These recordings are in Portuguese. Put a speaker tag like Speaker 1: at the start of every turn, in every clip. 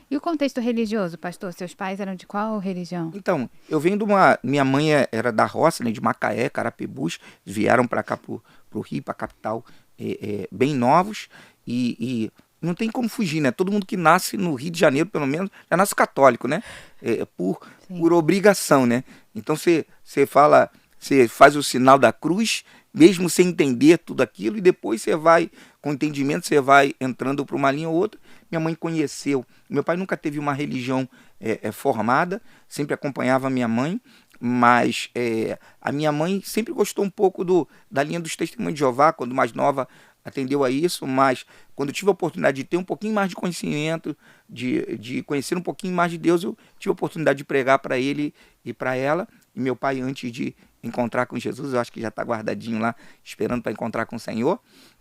Speaker 1: E o contexto religioso, pastor? Seus pais eram de qual religião?
Speaker 2: Então, eu venho de minha mãe era da roça, né, de Macaé, Carapebus, vieram para cá pro Rio, pra capital, bem novos, e não tem como fugir, né? Todo mundo que nasce no Rio de Janeiro, pelo menos, já nasce católico, né?
Speaker 1: Sim.
Speaker 2: Por obrigação, né? Então você fala, você faz o sinal da cruz, mesmo sem entender tudo aquilo, e depois você vai, com entendimento, você vai entrando para uma linha ou outra. Minha mãe conheceu. Meu pai nunca teve uma religião formada, sempre acompanhava a minha mãe, mas a minha mãe sempre gostou um pouco da linha dos Testemunhos de Jeová, quando mais nova atendeu a isso, mas quando eu tive a oportunidade de ter um pouquinho mais de conhecimento, de conhecer um pouquinho mais de Deus, eu tive a oportunidade de pregar para ele e para ela. E meu pai, antes de encontrar com Jesus, eu acho que já está guardadinho lá, esperando para encontrar com o Senhor.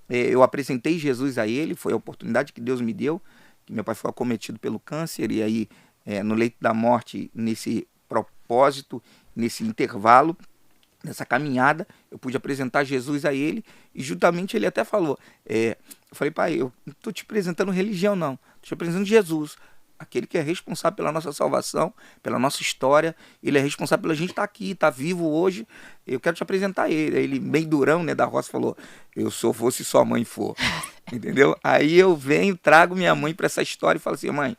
Speaker 2: Eu apresentei Jesus a ele, foi a oportunidade que Deus me deu, que meu pai foi acometido pelo câncer, e aí no leito da morte, nesse propósito, nesse intervalo, nessa caminhada, eu pude apresentar Jesus a ele, e juntamente ele até falou, eu falei, pai, eu não estou te apresentando religião não, estou te apresentando Jesus, aquele que é responsável pela nossa salvação, pela nossa história, ele é responsável pela gente estar aqui, estar vivo hoje, eu quero te apresentar ele. Aí ele, bem durão, né, da roça, falou, eu sou fosse sua mãe for, entendeu? Aí eu venho, trago minha mãe para essa história e falo assim, mãe,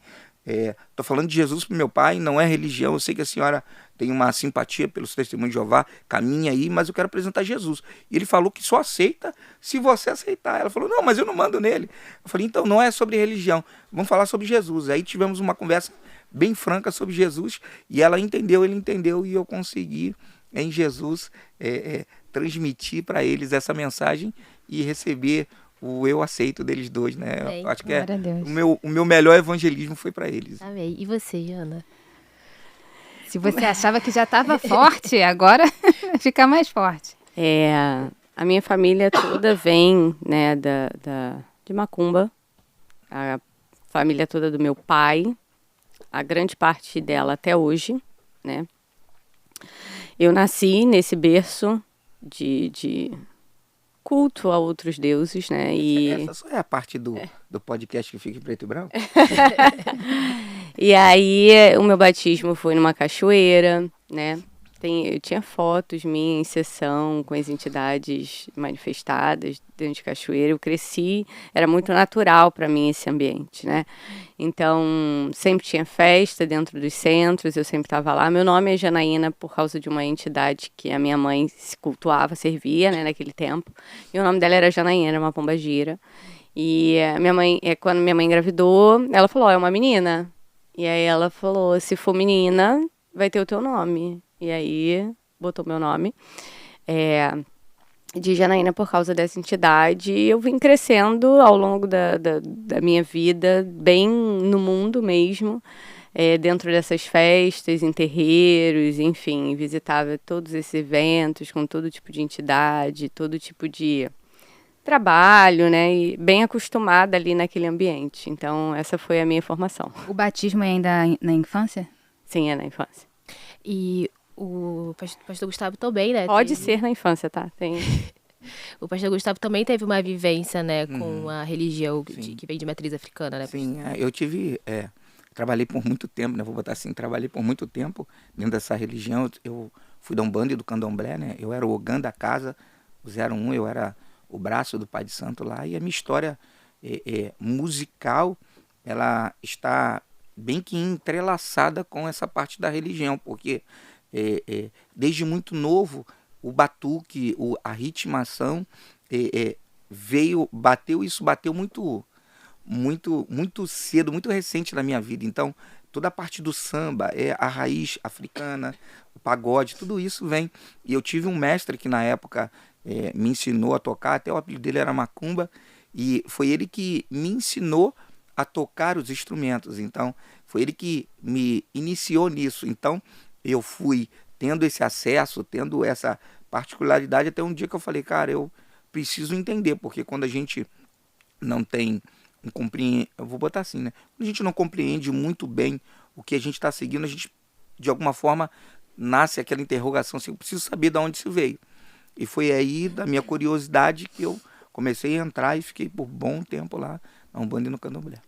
Speaker 2: tô falando de Jesus pro meu pai, não é religião, eu sei que a senhora tem uma simpatia pelos testemunhos de Jeová, caminha aí, mas eu quero apresentar Jesus. E ele falou que só aceita se você aceitar. Ela falou, não, mas eu não mando nele. Eu falei, então não é sobre religião, vamos falar sobre Jesus. Aí tivemos uma conversa bem franca sobre Jesus, e ela entendeu, ele entendeu, e eu consegui, em Jesus, transmitir para eles essa mensagem e receber o eu aceito deles dois, né? Eu
Speaker 3: Amém.
Speaker 2: acho que
Speaker 1: Glória a Deus.
Speaker 2: o meu melhor evangelismo foi para eles.
Speaker 3: Amém. E você, Jana?
Speaker 1: Se você achava que já estava forte, agora fica mais forte.
Speaker 4: A minha família toda vem, né, de Macumba. A família toda do meu pai, a grande parte dela até hoje, né? Eu nasci nesse berço de culto a outros deuses, né?
Speaker 2: Essa só é a parte do podcast que fica em preto e branco?
Speaker 4: E aí o meu batismo foi numa cachoeira, né? Eu tinha fotos minha em sessão com as entidades manifestadas dentro de cachoeira. Eu cresci, era muito natural para mim esse ambiente, né? Então, sempre tinha festa dentro dos centros, eu sempre estava lá. Meu nome é Janaína por causa de uma entidade que a minha mãe se cultuava, servia, né, naquele tempo. E o nome dela era Janaína, era uma pombagira. E minha mãe, quando minha mãe engravidou, ela falou, é uma menina. E aí ela falou, se for menina, vai ter o teu nome. E aí, botou meu nome, de Janaína por causa dessa entidade. E eu vim crescendo ao longo da minha vida, bem no mundo mesmo, dentro dessas festas, em terreiros, enfim, visitava todos esses eventos com todo tipo de entidade, todo tipo de trabalho, né? E bem acostumada ali naquele ambiente. Então, essa foi a minha formação.
Speaker 1: O batismo é ainda na infância?
Speaker 4: Sim, é na infância.
Speaker 3: E o pastor Gustavo também, né?
Speaker 4: Pode ser na infância, tá?
Speaker 3: O pastor Gustavo também teve uma vivência, né, com a religião que vem de matriz africana, né?
Speaker 2: Sim, eu tive... trabalhei por muito tempo, né? Vou botar assim, trabalhei por muito tempo dentro dessa religião. Eu fui da Umbanda e do Candomblé, né? Eu era o Ogã da casa, o 01, eu era o braço do Pai de Santo lá. E a minha história musical, ela está bem que entrelaçada com essa parte da religião, porque desde muito novo, o batuque, a ritmação bateu muito cedo, muito recente na minha vida. Então, toda a parte do samba, a raiz africana, o pagode, tudo isso vem. E eu tive um mestre que na época me ensinou a tocar, até o apelido dele era Macumba, e foi ele que me ensinou a tocar os instrumentos. Então, foi ele que me iniciou nisso. Então, eu fui tendo esse acesso, tendo essa particularidade, até um dia que eu falei, cara, eu preciso entender, porque quando a gente não tem eu vou botar assim, né? Quando a gente não compreende muito bem o que a gente está seguindo, a gente, de alguma forma, nasce aquela interrogação assim, eu preciso saber de onde isso veio. E foi aí, da minha curiosidade, que eu comecei a entrar e fiquei por bom tempo lá na Umbanda e no Candomblé.